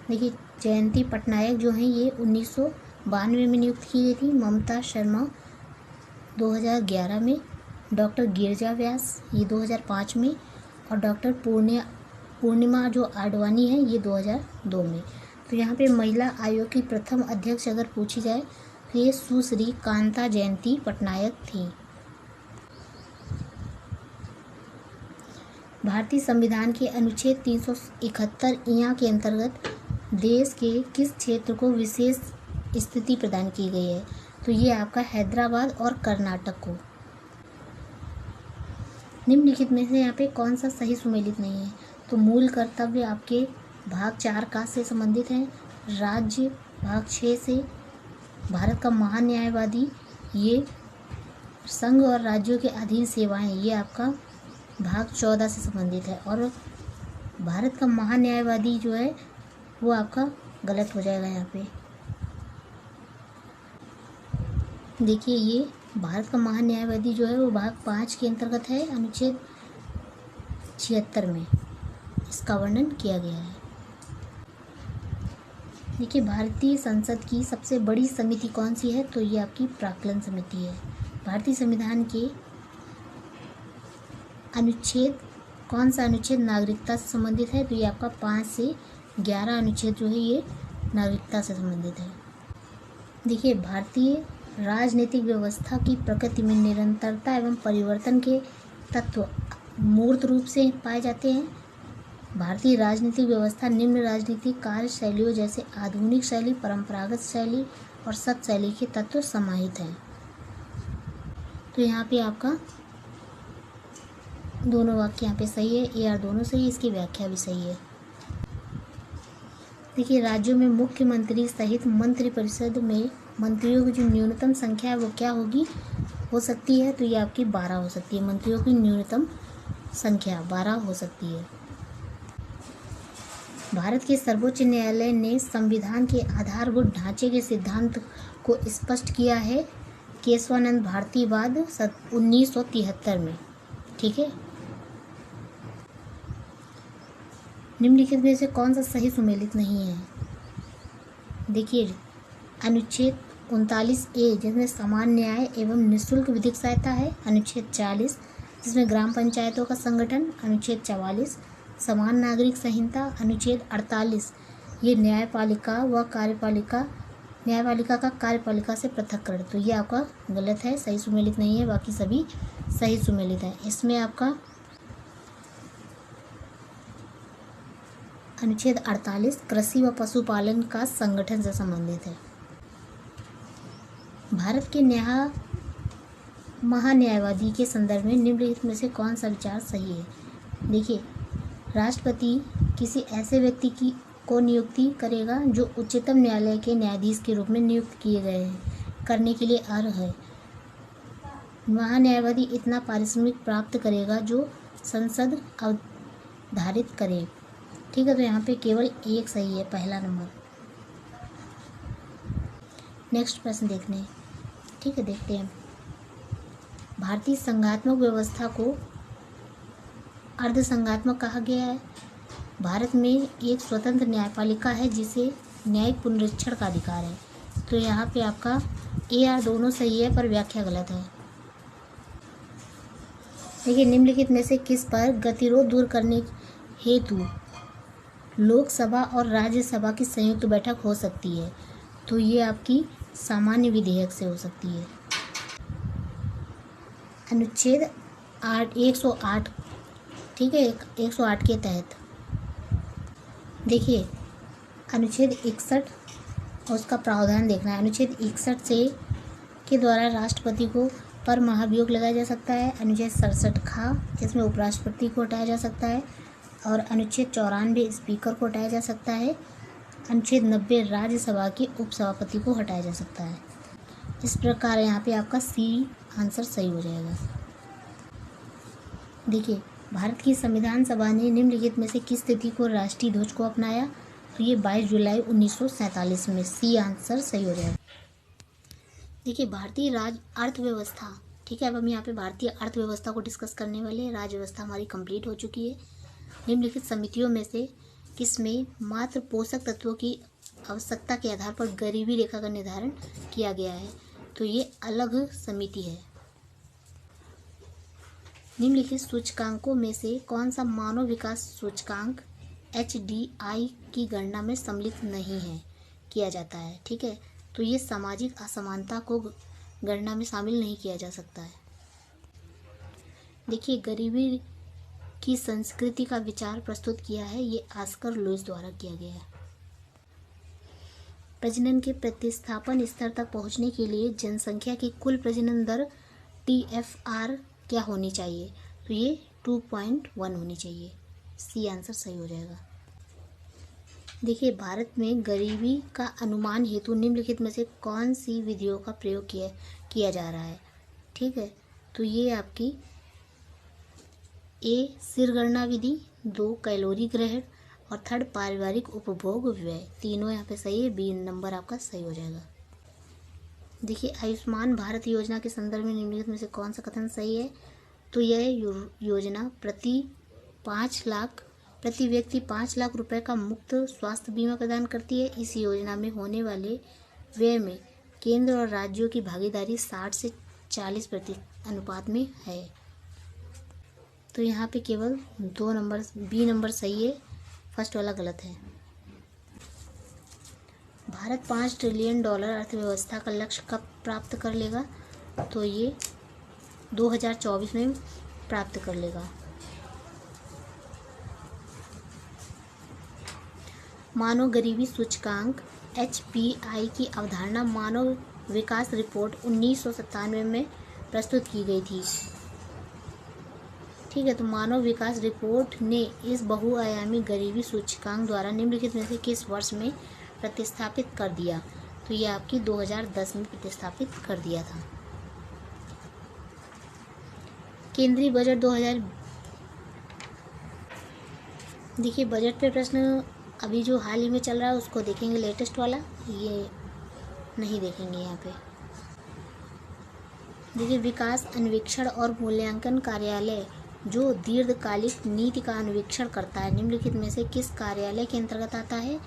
देखिए, जयंती पटनायक जो हैं ये 1992 में नियुक्त की गई थी, ममता शर्मा 2011 में, डॉक्टर गिरिजा व्यास ये 2005 में और डॉक्टर पूर्ण्या पूर्णिमा जो आडवाणी है ये 2002 में। तो यहाँ पे महिला आयोग की प्रथम अध्यक्ष अगर पूछी जाए तो ये सुश्री कांता जयंती पटनायक थी। भारतीय संविधान के अनुच्छेद 371 इया के अंतर्गत देश के किस क्षेत्र को विशेष स्थिति प्रदान की गई है? तो ये आपका हैदराबाद और कर्नाटक को। निम्नलिखित में से यहाँ पे कौन सा सही सुमेलित नहीं है? तो मूल कर्तव्य आपके भाग 4 का से संबंधित है, राज्य भाग 6 से, भारत का महान न्यायवादी ये संघ और राज्यों के अधीन सेवाएं ये आपका भाग 14 से संबंधित है, और भारत का महान न्यायवादी जो है वो आपका गलत हो जाएगा। यहाँ पे देखिए ये भारत का महान न्यायवादी जो है वो भाग 5 के अंतर्गत है, अनुच्छेद 76 में इसका वर्णन किया गया है। देखिए भारतीय संसद की सबसे बड़ी समिति कौन सी है? तो ये आपकी प्राक्कलन समिति है। भारतीय संविधान के अनुच्छेद कौन सा अनुच्छेद नागरिकता से संबंधित है? तो ये आपका 5 से 11 अनुच्छेद जो है ये नागरिकता से संबंधित है। देखिए भारतीय राजनीतिक व्यवस्था की प्रकृति में निरंतरता एवं परिवर्तन के तत्व मूर्त रूप से पाए जाते हैं। भारतीय राजनीतिक व्यवस्था निम्न राजनीतिक कार्य शैलियों जैसे आधुनिक शैली, परंपरागत शैली और सत शैली के तत्व समाहित हैं। तो यहाँ पे आपका दोनों वाक्य यहाँ पे सही है, ए आर दोनों सही है, इसकी व्याख्या भी सही है। देखिए राज्यों में मुख्यमंत्री सहित मंत्रिपरिषद में मंत्रियों की जो न्यूनतम संख्या है वो क्या होगी हो सकती है? तो ये आपकी 12 हो सकती है। मंत्रियों की न्यूनतम संख्या 12 हो सकती है। भारत के सर्वोच्च न्यायालय ने संविधान के आधारभूत ढांचे के सिद्धांत को स्पष्ट किया है केशवानंद भारतीवाद 1973 में। ठीक है, निम्नलिखित में से कौन सा सही सुमेलित नहीं है? देखिए अनुच्छेद 39A जिसमें समान न्याय एवं निःशुल्क विधिक सहायता है, अनुच्छेद 40 जिसमें ग्राम पंचायतों का संगठन, अनुच्छेद 44 समान नागरिक संहिता, अनुच्छेद 48 ये न्यायपालिका व कार्यपालिका, न्यायपालिका का कार्यपालिका से पृथक्करण। तो ये आपका गलत है, सही सुमेलित नहीं है, बाकी सभी सही सुमेलित है। इसमें आपका अनुच्छेद 48 कृषि व पशुपालन का संगठन से संबंधित है। भारत के महान्यायवादी के संदर्भ में निम्नलिखित में से कौन सा विचार सही है? देखिए राष्ट्रपति किसी ऐसे व्यक्ति को नियुक्ति करेगा जो उच्चतम न्यायालय के न्यायाधीश के रूप में नियुक्त किए गए हैं करने के लिए अर्ह है। महान्यायवादी इतना पारिश्रमिक प्राप्त करेगा जो संसद अवधारित करे। ठीक है, तो यहाँ पे केवल एक सही है, पहला नंबर। नेक्स्ट प्रश्न देखते हैं। ठीक है, देखते हैं। भारतीय संघात्मक व्यवस्था को अर्धसंघात्मक कहा गया है। भारत में एक स्वतंत्र न्यायपालिका है जिसे न्यायिक पुनरीक्षण का अधिकार है। तो यहाँ पे आपका ए आर दोनों सही है पर व्याख्या गलत है। देखिए निम्नलिखित में से किस पर गतिरोध दूर करने हेतु लोकसभा और राज्यसभा की संयुक्त बैठक हो सकती है? तो ये आपकी सामान्य विधेयक से हो सकती है। अनुच्छेद 108 ठीक है, 108 के तहत देखिए अनुच्छेद 61 और उसका प्रावधान देखना है। अनुच्छेद 61 से के द्वारा राष्ट्रपति को पर महाभियोग लगाया जा सकता है। अनुच्छेद 67 खा इसमें उपराष्ट्रपति को हटाया जा सकता है, और अनुच्छेद 94 स्पीकर को हटाया जा सकता है। अनुच्छेद 90 राज्यसभा के उपसभापति को हटाया जा सकता है। इस प्रकार यहाँ पे आपका सी आंसर सही हो जाएगा। देखिए भारत की संविधान सभा ने निम्नलिखित में से किस तिथि को राष्ट्रीय ध्वज को अपनाया? तो ये 22 जुलाई 1947 में, सी आंसर सही हो जाएगा। देखिए भारतीय अर्थव्यवस्था, ठीक है, अब हम यहाँ पे भारतीय अर्थव्यवस्था को डिस्कस करने वाले हैं। राज्य व्यवस्था हमारी कंप्लीट हो चुकी है। निम्नलिखित समितियों में से किसमें मात्र पोषक तत्वों की आवश्यकता के आधार पर गरीबी रेखा का निर्धारण किया गया है? तो ये अलग समिति है। निम्नलिखित सूचकांकों में से कौन सा मानव विकास सूचकांक HDI की गणना में सम्मिलित नहीं है किया जाता है। ठीक है, तो ये सामाजिक असमानता को गणना में शामिल नहीं किया जा सकता है। देखिए, गरीबी की संस्कृति का विचार प्रस्तुत किया है, ये ऑस्कर लुईस द्वारा किया गया है। प्रजनन के प्रतिस्थापन स्तर तक पहुंचने के लिए जनसंख्या की कुल प्रजनन दर TFR क्या होनी चाहिए? तो ये 2.1 होनी चाहिए। सी आंसर सही हो जाएगा। देखिए, भारत में गरीबी का अनुमान हेतु निम्नलिखित में से कौन सी विधियों का प्रयोग किया जा रहा है? ठीक है, तो ये आपकी A सिर गणना विधि, 2 कैलोरी ग्रहण और 3 पारिवारिक उपभोग व्यय। तीनों यहाँ पे सही है, B नंबर आपका सही हो जाएगा। देखिए, आयुष्मान भारत योजना के संदर्भ में निम्नलिखित में से कौन सा कथन सही है? तो यह योजना प्रति व्यक्ति 5 लाख रुपए का मुफ्त स्वास्थ्य बीमा प्रदान करती है। इस योजना में होने वाले व्यय में केंद्र और राज्यों की भागीदारी 60 से 40% अनुपात में है। तो यहाँ पे केवल 2 नंबर, B नंबर सही है, फर्स्ट वाला गलत है। भारत $5 ट्रिलियन अर्थव्यवस्था का लक्ष्य कब प्राप्त कर लेगा? तो ये 2024 में प्राप्त कर लेगा। मानव गरीबी सूचकांक HPI की अवधारणा मानव विकास रिपोर्ट 1997 में प्रस्तुत की गई थी। ठीक है, तो मानव विकास रिपोर्ट ने इस बहुआयामी गरीबी सूचकांक द्वारा निम्नलिखित में से किस वर्ष में प्रतिस्थापित कर दिया? तो ये आपकी 2010 में प्रतिस्थापित कर दिया था। केंद्रीय बजट 2000। देखिए, बजट पे प्रश्न अभी जो हाल ही में चल रहा है उसको देखेंगे, लेटेस्ट वाला, ये नहीं देखेंगे यहाँ पे। देखिए, विकास अन्वेषण और मूल्यांकन कार्यालय जो दीर्घकालिक नीति का अन्वेषण करता है, निम्नलिखित में से किस कार्यालय के अंतर्गत आता है?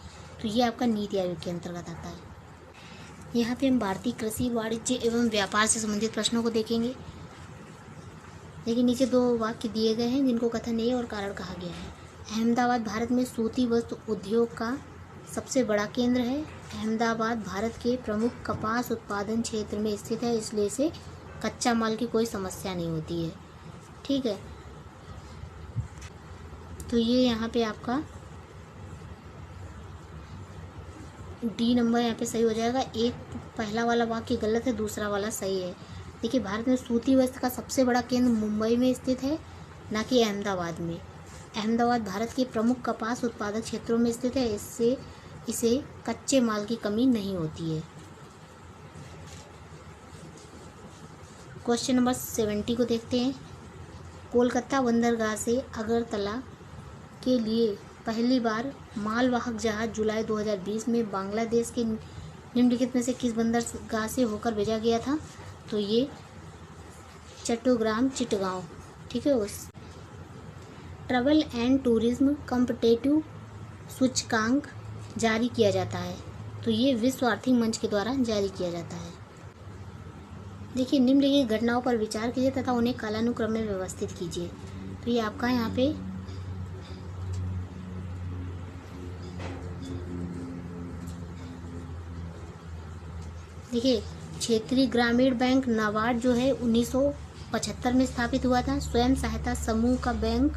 तो ये आपका नीति आयोग के अंतर्गत आता है। यहाँ पे हम भारतीय कृषि, वाणिज्य एवं व्यापार से संबंधित प्रश्नों को देखेंगे। देखिए, नीचे 2 वाक्य दिए गए हैं जिनको कथन A और कारण कहा गया है। अहमदाबाद भारत में सूती वस्त्र उद्योग का सबसे बड़ा केंद्र है। अहमदाबाद भारत के प्रमुख कपास उत्पादन क्षेत्र में स्थित है, इसलिए इसे कच्चा माल की कोई समस्या नहीं होती है। ठीक है, तो ये यहाँ पे आपका D नंबर यहाँ पे सही हो जाएगा। एक पहला वाला वाक्य गलत है, दूसरा वाला सही है। देखिए, भारत में सूती वस्त्र का सबसे बड़ा केंद्र मुंबई में स्थित है, ना कि अहमदाबाद में। अहमदाबाद भारत के प्रमुख कपास उत्पादक क्षेत्रों में स्थित है, इससे इसे कच्चे माल की कमी नहीं होती है। क्वेश्चन नंबर 70 को देखते हैं। कोलकाता बंदरगाह से अगरतला के लिए पहली बार मालवाहक जहाज जुलाई 2020 में बांग्लादेश के निम्नलिखित में से किस बंदरगाह से होकर भेजा गया था? तो ये चट्टग्राम चिटगांव। ठीक है, उस ट्रैवल एंड टूरिज्म कॉम्पिटिटिव सूचकांक जारी किया जाता है, तो ये विश्व आर्थिक मंच के द्वारा जारी किया जाता है। देखिए, निम्नलिखित घटनाओं पर विचार कीजिए तथा उन्हें कालानुक्रम में व्यवस्थित कीजिए। तो ये आपका यहाँ पे देखिए, क्षेत्रीय ग्रामीण बैंक नाबार्ड जो है 1975 में स्थापित हुआ था। स्वयं सहायता समूह का बैंक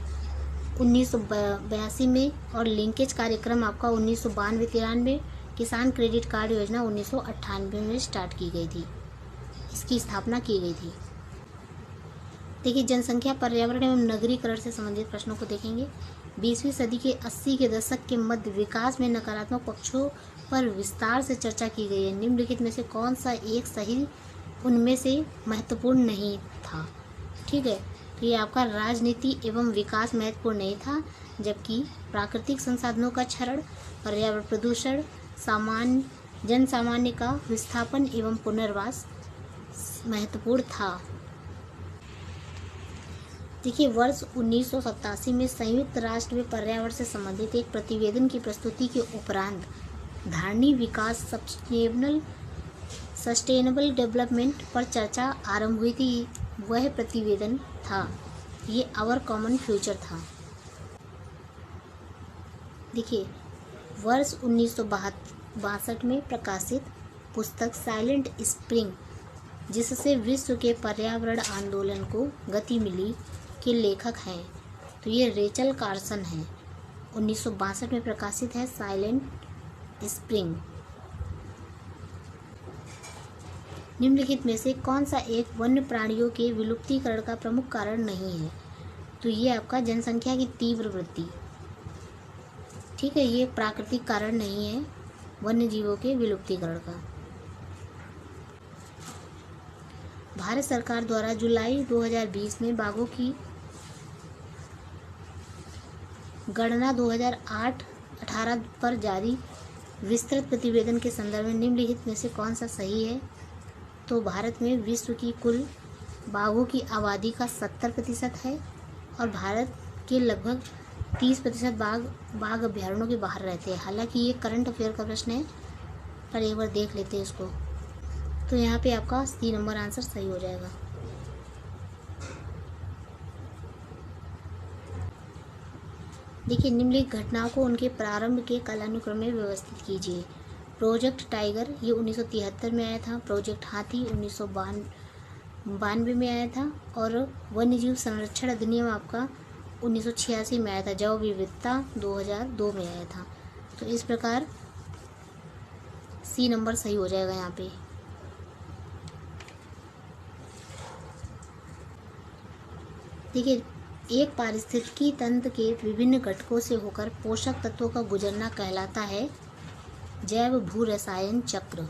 1982 में और लिंकेज कार्यक्रम आपका 1992-93। किसान क्रेडिट कार्ड योजना 1998 में स्टार्ट की गई थी, इसकी स्थापना की गई थी। देखिए, जनसंख्या, पर्यावरण एवं नगरीकरण से संबंधित प्रश्नों को देखेंगे। 20वीं सदी के 80 के दशक के मध्य विकास में नकारात्मक पक्षों पर विस्तार से चर्चा की गई है। निम्नलिखित में से कौन सा एक सही उनमें से महत्वपूर्ण नहीं था? ठीक है, तो ये आपका राजनीति एवं विकास महत्वपूर्ण नहीं था, जबकि प्राकृतिक संसाधनों का क्षरण, पर्यावरण प्रदूषण, जन सामान्य का विस्थापन एवं पुनर्वास महत्वपूर्ण था। देखिए, वर्ष 1987 में संयुक्त राष्ट्र में पर्यावरण से संबंधित एक प्रतिवेदन की प्रस्तुति के उपरांत धारणी विकास सस्टेनेबल डेवलपमेंट पर चर्चा आरंभ हुई थी। वह प्रतिवेदन था, ये आवर कॉमन फ्यूचर था। देखिए, वर्ष 1962 में प्रकाशित पुस्तक साइलेंट स्प्रिंग, जिससे विश्व के पर्यावरण आंदोलन को गति मिली, के लेखक हैं तो ये रेचल कार्सन हैं। 1962 में प्रकाशित है साइलेंट स्प्रिंग। निम्नलिखित में से कौन सा एक वन्य प्राणियों के विलुप्तीकरण का प्रमुख कारण नहीं है? तो ये आपका जनसंख्या की तीव्र वृद्धि। ठीक है, ये प्राकृतिक कारण नहीं है वन्य जीवों के विलुप्तीकरण का। भारत सरकार द्वारा जुलाई 2020 में बाघों की गणना 2008-18 पर जारी विस्तृत प्रतिवेदन के संदर्भ में निम्नलिखित में से कौन सा सही है? तो भारत में विश्व की कुल बाघों की आबादी का 70% है और भारत के लगभग 30% बाघ अभ्यारण्यों के बाहर रहते हैं। हालांकि ये करंट अफेयर का प्रश्न है, पर एक बार देख लेते हैं इसको। तो यहाँ पे आपका सी नंबर आंसर सही हो जाएगा। देखिए, निम्नलिखित घटनाओं को उनके प्रारंभ के कालानुक्रम में व्यवस्थित कीजिए। प्रोजेक्ट टाइगर ये 1973 में आया था। प्रोजेक्ट हाथी 1992 में आया था और वन्यजीव संरक्षण अधिनियम आपका 1986 में आया था। जैव विविधता 2002 में आया था। तो इस प्रकार सी नंबर सही हो जाएगा यहाँ पे। देखिए, एक पारिस्थितिकी तंत्र के विभिन्न घटकों से होकर पोषक तत्वों का गुजरना कहलाता है जैव भू रसायन चक्र।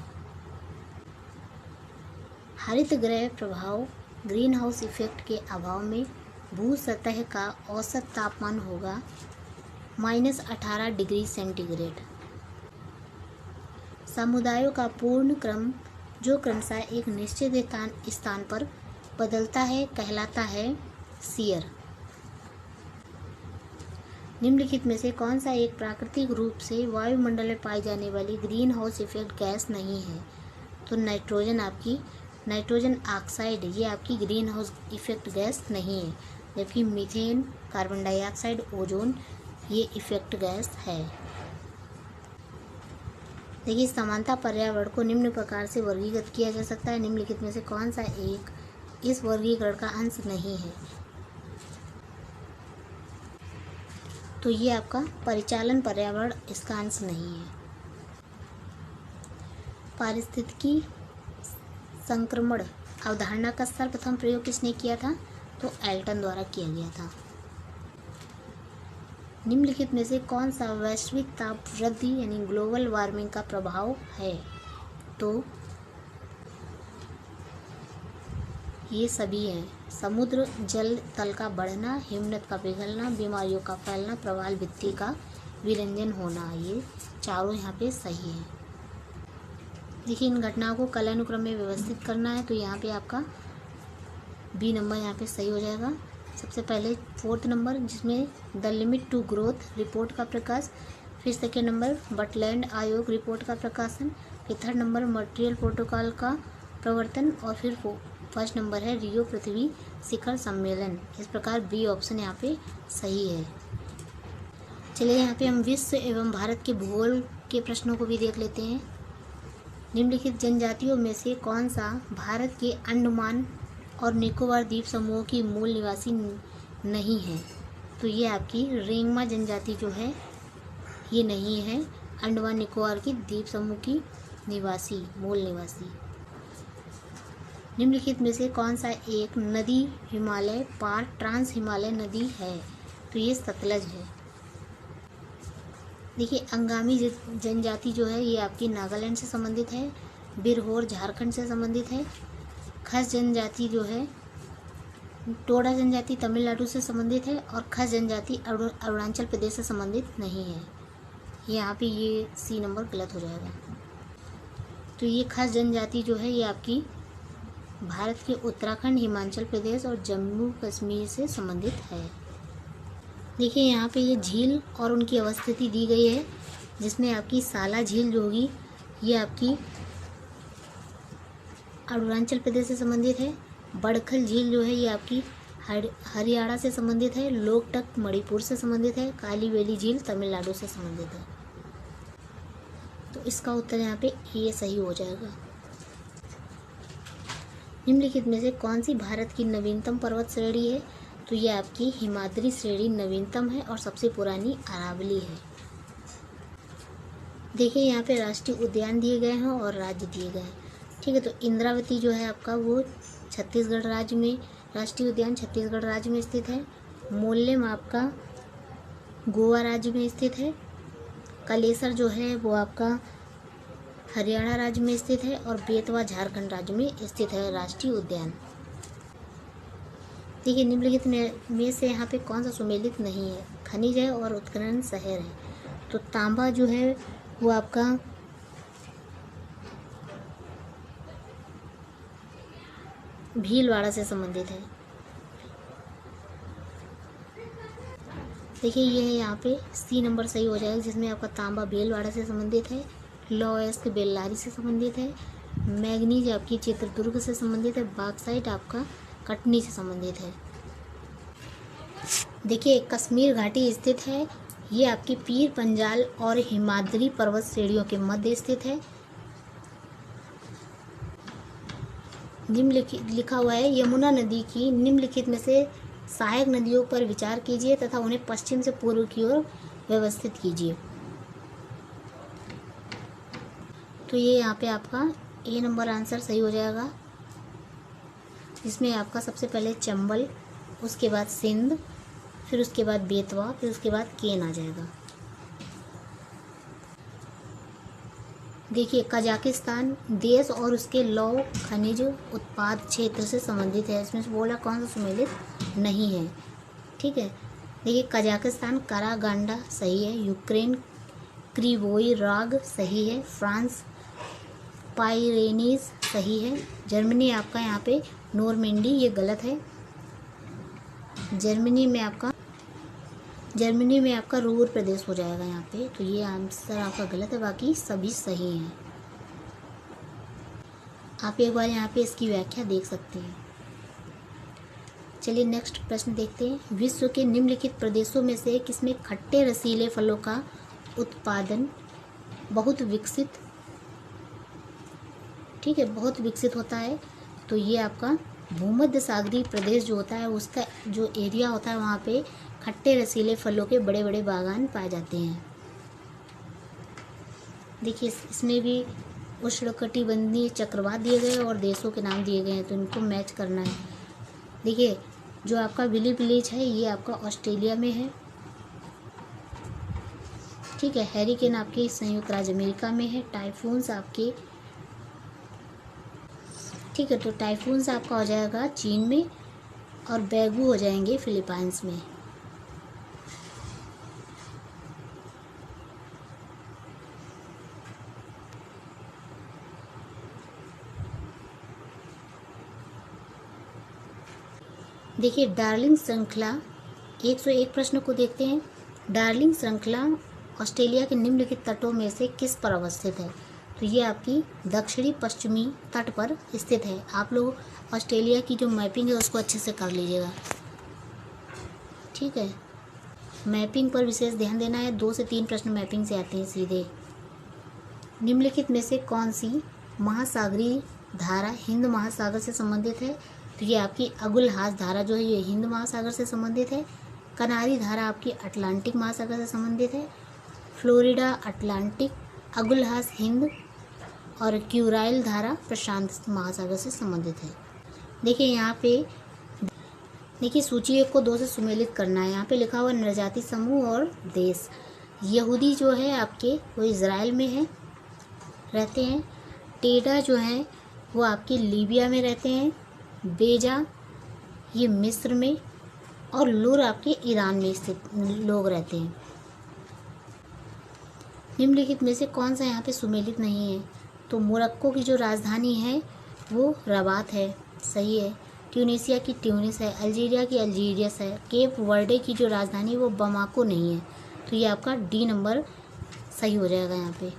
हरित गृह प्रभाव ग्रीन हाउस इफेक्ट के अभाव में भू सतह का औसत तापमान होगा -18 डिग्री सेंटीग्रेड। समुदायों का पूर्ण क्रम जो क्रमशः एक निश्चित स्थान पर बदलता है कहलाता है सीयर। निम्नलिखित में से कौन सा एक प्राकृतिक रूप से वायुमंडल में पाई जाने वाली ग्रीन हाउस इफेक्ट गैस नहीं है? तो नाइट्रोजन ऑक्साइड ये आपकी ग्रीन हाउस इफेक्ट गैस नहीं है, जबकि मीथेन, कार्बन डाइऑक्साइड, ओजोन ये इफेक्ट गैस है। देखिए, समानता पर्यावरण को निम्न प्रकार से वर्गीकृत किया जा सकता है। निम्नलिखित में से कौन सा एक इस वर्गीकरण का अंश नहीं है? तो ये आपका परिचालन पर्यावरण इसका अंश नहीं है। पारिस्थितिकी संक्रमण अवधारणा का सर्वप्रथम प्रयोग किसने किया था? तो एल्टन द्वारा किया गया था। निम्नलिखित में से कौन सा वैश्विक ताप वृद्धि यानी ग्लोबल वार्मिंग का प्रभाव है? तो ये सभी हैं। समुद्र जल तल का बढ़ना, हिमनद का पिघलना, बीमारियों का फैलना, प्रवाल भित्ति का विरंजन होना, ये चारों यहाँ पे सही हैं। देखिए, इन घटनाओं को कालानुक्रम में व्यवस्थित करना है तो यहाँ पे आपका बी नंबर यहाँ पे सही हो जाएगा। सबसे पहले 4th नंबर जिसमें the limit to growth report का प्रकाश, फिर 2nd नंबर बटलैंड आयोग रिपोर्ट का प्रकाशन, फिर 3rd नंबर मॉन्ट्रियल प्रोटोकॉल का प्रवर्तन और फिर 1st नंबर है रियो पृथ्वी शिखर सम्मेलन। इस प्रकार बी ऑप्शन यहाँ पे सही है। चलिए, यहाँ पे हम विश्व एवं भारत के भूगोल के प्रश्नों को भी देख लेते हैं। निम्नलिखित जनजातियों में से कौन सा भारत के अंडमान और निकोबार द्वीप समूहों की मूल निवासी नहीं है? तो ये आपकी रेंगमा जनजाति जो है ये नहीं है अंडमान निकोबार की द्वीप समूह की मूल निवासी। निम्नलिखित में से कौन सा एक नदी हिमालय पार ट्रांस हिमालय नदी है? तो ये सतलज है। देखिए, अंगामी जनजाति जो है ये आपकी नागालैंड से संबंधित है, बिरहोर झारखंड से संबंधित है। खस जनजाति जो है टोडा जनजाति तमिलनाडु से संबंधित है और खस जनजाति अरुणाचल प्रदेश से संबंधित नहीं है। यहाँ पे ये सी नंबर गलत हो जाएगा। तो ये खस जनजाति जो है ये आपकी भारत के उत्तराखंड, हिमाचल प्रदेश और जम्मू कश्मीर से संबंधित है। देखिए, यहाँ पे ये झील और उनकी अवस्थिति दी गई है, जिसमें आपकी साला झील जो होगी ये आपकी अरुणाचल प्रदेश से संबंधित है। बड़खल झील जो है ये आपकी हरियाणा से संबंधित है। लोकटक मणिपुर से संबंधित है। काली बेली झील तमिलनाडु से संबंधित है। तो इसका उत्तर यहाँ पे ए सही हो जाएगा। निम्नलिखित में से कौन सी भारत की नवीनतम पर्वत श्रेणी है? तो ये आपकी हिमाद्री श्रेणी नवीनतम है और सबसे पुरानी अरावली है। देखिए यहाँ पे राष्ट्रीय उद्यान दिए गए हैं और राज्य दिए गए हैं। ठीक है, तो इंद्रावती जो है आपका वो छत्तीसगढ़ राज्य में, राष्ट्रीय उद्यान छत्तीसगढ़ राज्य में स्थित है। मोल्लेम आपका गोवा राज्य में स्थित है। कलेसर जो है वो आपका हरियाणा राज्य में स्थित है और बेतवा झारखंड राज्य में स्थित है राष्ट्रीय उद्यान। देखिए निम्नलिखित में से यहाँ पे कौन सा सुमेलित नहीं है? खनिज है और उत्खनन शहर है। तो तांबा जो है वो आपका भीलवाड़ा से संबंधित है। देखिए ये यहाँ पे सी नंबर सही हो जाएगा, जिसमें आपका तांबा भीलवाड़ा से संबंधित है। लॉयस्क बेल्लारी से संबंधित है। मैग्नीज आपकी चित्रदुर्ग से संबंधित है। बॉक्साइट आपका कटनी से संबंधित है। देखिए कश्मीर घाटी स्थित है। ये आपकी पीर पंजाल और हिमाद्री पर्वत श्रेणियों के मध्य स्थित है। निम्नलिखित लिखा हुआ है, यमुना नदी की निम्नलिखित में से सहायक नदियों पर विचार कीजिए तथा उन्हें पश्चिम से पूर्व की ओर व्यवस्थित कीजिए। तो ये यहाँ पे आपका ए नंबर आंसर सही हो जाएगा, जिसमें आपका सबसे पहले चंबल, उसके बाद सिंध, फिर उसके बाद बेतवा, फिर उसके बाद केन आ जाएगा। देखिए कजाकिस्तान देश और उसके लौह खनिज उत्पाद क्षेत्र से संबंधित है। इसमें से बोला कौन सा सुमेलित नहीं है? ठीक है, देखिए कजाकिस्तान करागांडा सही है। यूक्रेन क्रिवोई राग सही है। फ्रांस पाइरेनीज सही है। जर्मनी आपका यहाँ पे नॉर्मेंडी, ये गलत है। जर्मनी में आपका रूर प्रदेश हो जाएगा यहाँ पे, तो ये आंसर आपका गलत है, बाकी सभी सही हैं। आप एक बार यहाँ पे इसकी व्याख्या देख सकते हैं। चलिए नेक्स्ट प्रश्न देखते हैं। विश्व के निम्नलिखित प्रदेशों में से किसमें खट्टे रसीले फलों का उत्पादन बहुत विकसित होता है? तो ये आपका भूमध्य सागरीय प्रदेश जो होता है, उसका जो एरिया होता है वहाँ पे खट्टे रसीले फलों के बड़े बड़े बागान पाए जाते हैं। देखिए इसमें भी उष्णकटिबंधीय चक्रवात दिए गए और देशों के नाम दिए गए हैं, तो इनको मैच करना है। देखिए जो आपका विली विलेज है ये आपका ऑस्ट्रेलिया में है। ठीक है, हैरिकेन आपके संयुक्त राज्य अमेरिका में है। टाइफून्स आपके ठीक है, तो टाइफून्स आपका हो जाएगा चीन में और बैगू हो जाएंगे फिलीपाइंस में। देखिए डार्लिंग श्रृंखला 101 प्रश्न को देखते हैं। डार्लिंग श्रृंखला ऑस्ट्रेलिया के निम्नलिखित तटों में से किस पर अवस्थित है? तो ये आपकी दक्षिणी पश्चिमी तट पर स्थित है। आप लोग ऑस्ट्रेलिया की जो मैपिंग है उसको अच्छे से कर लीजिएगा। ठीक है, मैपिंग पर विशेष ध्यान देना है। 2 से 3 प्रश्न मैपिंग से आते हैं सीधे। निम्नलिखित में से कौन सी महासागरीय धारा हिंद महासागर से संबंधित है? तो ये आपकी अगुलहास धारा जो है ये हिंद महासागर से संबंधित है। कनारी धारा आपकी अटलांटिक महासागर से संबंधित है। फ्लोरिडा अटलांटिक, अगुलहास हिंद और क्यूराइल धारा प्रशांत महासागर से संबंधित है। देखिए यहाँ पे देखिए सूची 1 को 2 से सुमेलित करना है। यहाँ पे लिखा हुआ नरजाति समूह और देश। यहूदी जो है आपके वो इज़राइल में है रहते हैं। टेडा जो है वो आपके लीबिया में रहते हैं। बेजा ये मिस्र में और लूर आपके ईरान में स्थित लोग रहते हैं। निम्नलिखित में से कौन सा यहाँ पे सुमेलित नहीं है? तो मोरक्को की जो राजधानी है वो रबात है, सही है। ट्यूनीसिया की ट्यूनिस है। अल्जीरिया की अल्जीरियस है। केप वर्डे की जो राजधानी है वो बमाको नहीं है, तो ये आपका डी नंबर सही हो जाएगा यहाँ पे।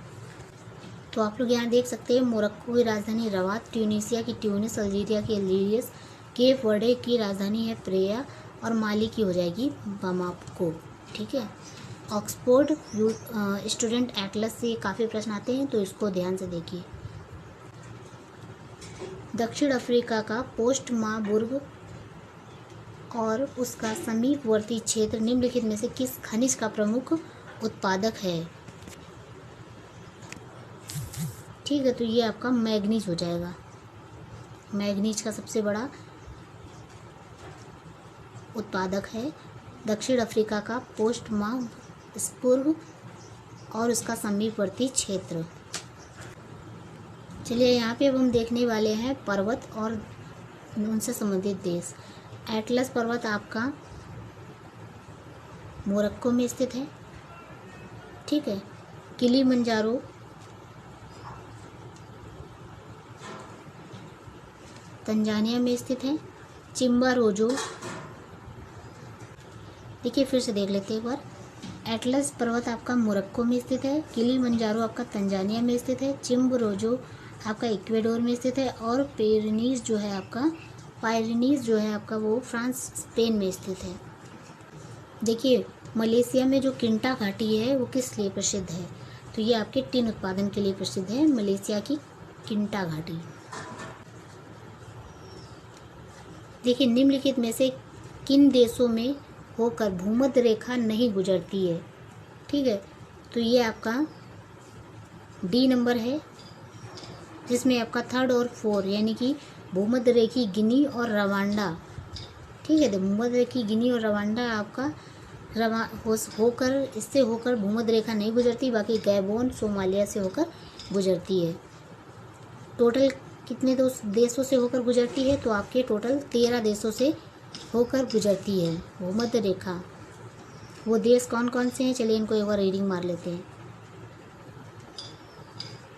तो आप लोग यहाँ देख सकते हैं मोरक्को की राजधानी रबात, ट्यूनीसिया की ट्यूनिस, अल्जीरिया की अल्जीरियस, केप वर्डे की राजधानी है प्रेया और माली की हो जाएगी बामाको। ठीक है। ऑक्सफोर्ड स्टूडेंट एटलस से काफ़ी प्रश्न आते हैं, तो इसको ध्यान से देखिए। दक्षिण अफ्रीका का पोस्टमार्बुर्ग और उसका समीपवर्ती क्षेत्र निम्नलिखित में से किस खनिज का प्रमुख उत्पादक है? ठीक है, तो ये आपका मैग्नीज हो जाएगा। मैग्नीज का सबसे बड़ा उत्पादक है दक्षिण अफ्रीका का पोस्टमार्बुर्ग और उसका समीपवर्ती क्षेत्र। चलिए, यहाँ पे अब हम देखने वाले हैं पर्वत और उनसे संबंधित देश। एटलस पर्वत आपका मोरक्को में स्थित है। ठीक है। किलिमंजारो तंजानिया में स्थित है। चिम्बारोजो, देखिए फिर से देख लेते हैं एक बार। एटलस पर्वत आपका मोरक्को में स्थित है। किलिमंजारो आपका तंजानिया में स्थित है। चिम्बारोजो आपका इक्वेडोर में स्थित है। और पायरेनीज जो है आपका वो फ्रांस स्पेन में स्थित है। देखिए, मलेशिया में जो किंटा घाटी है वो किस लिए प्रसिद्ध है? तो ये आपके टिन उत्पादन के लिए प्रसिद्ध है, मलेशिया की किंटा घाटी। देखिए, निम्नलिखित में से किन देशों में होकर भूमध्य रेखा नहीं गुजरती है? ठीक है, तो ये आपका डी नंबर है, जिसमें आपका 3rd और 4 यानी कि भूमध्य रेखी गिनी और रवांडा। ठीक है, तो भूमध्य रेखी गिनी और रवांडा आपका इससे होकर भूमध्य रेखा नहीं गुजरती, बाकी गैबोन सोमालिया से होकर गुजरती है। टोटल कितने देशों से होकर गुजरती है? तो आपके टोटल 13 देशों से होकर गुजरती है भूमध्य रेखा। वो देश कौन कौन से हैं? चलिए इनको एक बार रीडिंग मार लेते हैं।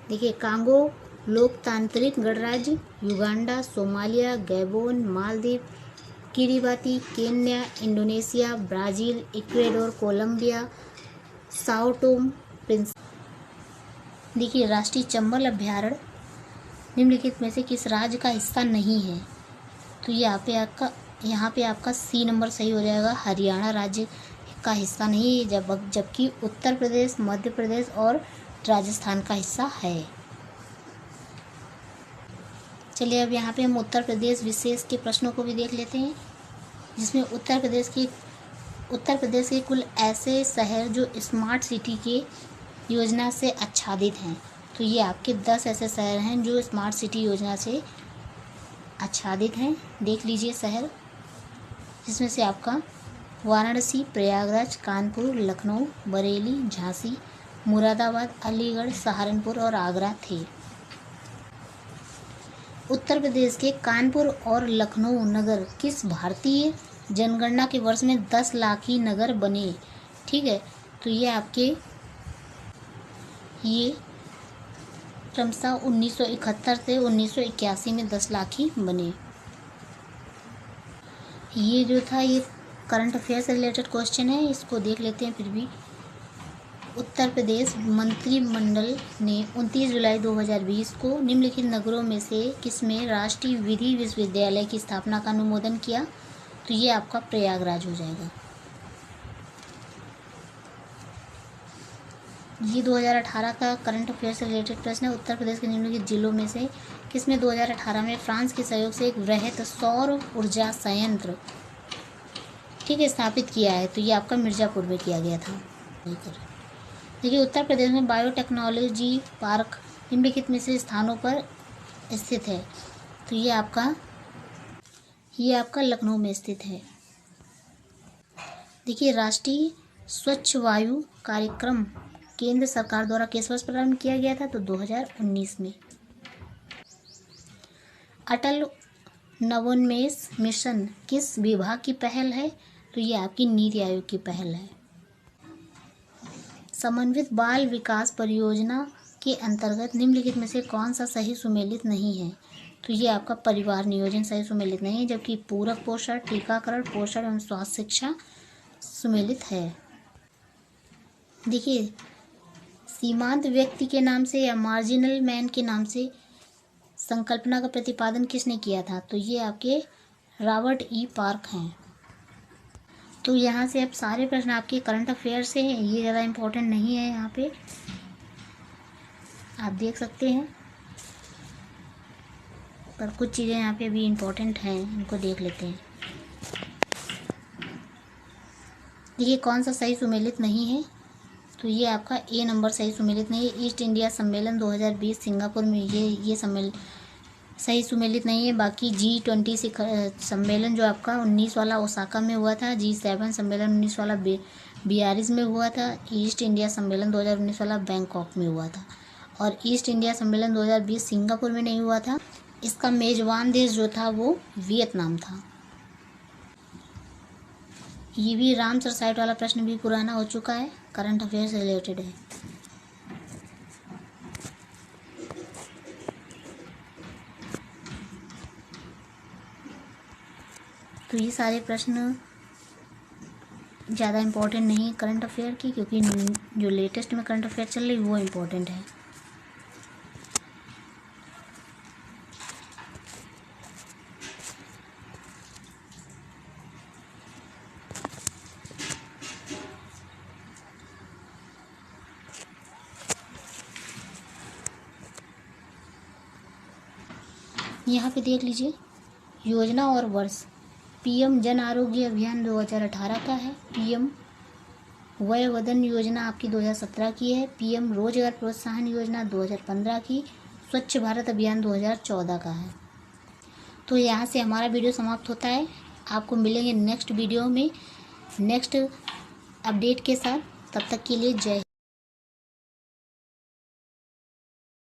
देखिए, कांगो लोकतांत्रिक गणराज्य, Uganda, Somalia, Gabon, Maldives, Kiribati, Kenya, Indonesia, Brazil, Ecuador, Colombia, Sao Tome Principe. देखिए, राष्ट्रीय चंबल अभ्यारण्य निम्नलिखित में से किस राज्य का हिस्सा नहीं है? तो ये यहाँ पे आपका सी नंबर सही हो जाएगा। हरियाणा राज्य का हिस्सा नहीं है, जबकि उत्तर प्रदेश, मध्य प्रदेश और राजस्थान का हिस्सा है। चलिए, अब यहाँ पे हम उत्तर प्रदेश विशेष के प्रश्नों को भी देख लेते हैं, जिसमें उत्तर प्रदेश के कुल ऐसे शहर जो स्मार्ट सिटी की योजना से आच्छादित हैं। तो ये आपके 10 ऐसे शहर हैं जो स्मार्ट सिटी योजना से आच्छादित हैं। देख लीजिए शहर, जिसमें से आपका वाराणसी, प्रयागराज, कानपुर, लखनऊ, बरेली, झांसी, मुरादाबाद, अलीगढ़, सहारनपुर और आगरा थे। उत्तर प्रदेश के कानपुर और लखनऊ नगर किस भारतीय जनगणना के वर्ष में 10 लाखी नगर बने? ठीक है, तो ये क्रमशः 1971 से 1981 में 10 लाखी बने। ये जो था ये करंट अफेयर से रिलेटेड क्वेश्चन है, इसको देख लेते हैं। फिर भी उत्तर प्रदेश मंत्रिमंडल ने 29 जुलाई 2020 को निम्नलिखित नगरों में से किसमें राष्ट्रीय विधि विश्वविद्यालय की स्थापना का अनुमोदन किया? तो ये आपका प्रयागराज हो जाएगा। ये 2018 का करंट अफेयर से रिलेटेड प्रश्न है। उत्तर प्रदेश के निम्नलिखित जिलों में से किसमें 2018 में फ्रांस के सहयोग से एक वृहद सौर ऊर्जा संयंत्र ठीक है स्थापित किया है? तो ये आपका मिर्ज़ापुर में किया गया था। देखिए, उत्तर प्रदेश में बायोटेक्नोलॉजी पार्क निम्नलिखित में से स्थानों पर स्थित है? तो ये आपका लखनऊ में स्थित है। देखिए, राष्ट्रीय स्वच्छ वायु कार्यक्रम केंद्र सरकार द्वारा किस वर्ष प्रारंभ किया गया था? तो 2019 में। अटल नवोन्मेष मिशन किस विभाग की पहल है? तो ये आपकी नीति आयोग की पहल है। समन्वित बाल विकास परियोजना के अंतर्गत निम्नलिखित में से कौन सा सही सुमेलित नहीं है? तो ये आपका परिवार नियोजन सही सुमेलित नहीं है, जबकि पूरक पोषण, टीकाकरण, पोषण एवं स्वास्थ्य शिक्षा सुमेलित है। देखिए, सीमांत व्यक्ति के नाम से या मार्जिनल मैन के नाम से संकल्पना का प्रतिपादन किसने किया था? तो ये आपके रॉबर्ट ई पार्क हैं। तो यहाँ से अब सारे प्रश्न आपके करंट अफेयर से हैं, ये ज़्यादा इम्पोर्टेंट नहीं है। यहाँ पे आप देख सकते हैं, पर कुछ चीज़ें यहाँ पे भी इम्पोर्टेंट हैं, इनको देख लेते हैं। देखिए कौन सा सही सुमेलित नहीं है, तो ये आपका ए नंबर सही सुमेलित नहीं है। ईस्ट इंडिया सम्मेलन 2020 सिंगापुर में, ये सम्मेलन सही सुमेलित नहीं है। बाकी G20 सम्मेलन जो आपका 19 वाला ओसाका में हुआ था, G7 सम्मेलन 19 वाला बियारिज़ में हुआ था, ईस्ट इंडिया सम्मेलन 2019 वाला बैंकॉक में हुआ था, और ईस्ट इंडिया सम्मेलन 2020 सिंगापुर में नहीं हुआ था। इसका मेजबान देश जो था वो वियतनाम था। ये भी रामसर साइट वाला प्रश्न भी पुराना हो चुका है, करंट अफेयर से रिलेटेड है। तो ये सारे प्रश्न ज़्यादा इम्पोर्टेंट नहीं करंट अफेयर की, क्योंकि जो लेटेस्ट में करंट अफेयर चल रही वो इम्पोर्टेंट है। यहाँ पे देख लीजिए योजना और वर्ष, पीएम जन आरोग्य अभियान 2018 का है, पीएम वयोवदन योजना आपकी 2017 की है, पीएम रोजगार प्रोत्साहन योजना 2015 की, स्वच्छ भारत अभियान 2014 का है। तो यहाँ से हमारा वीडियो समाप्त होता है। आपको मिलेंगे नेक्स्ट वीडियो में नेक्स्ट अपडेट के साथ। तब तक के लिए जय।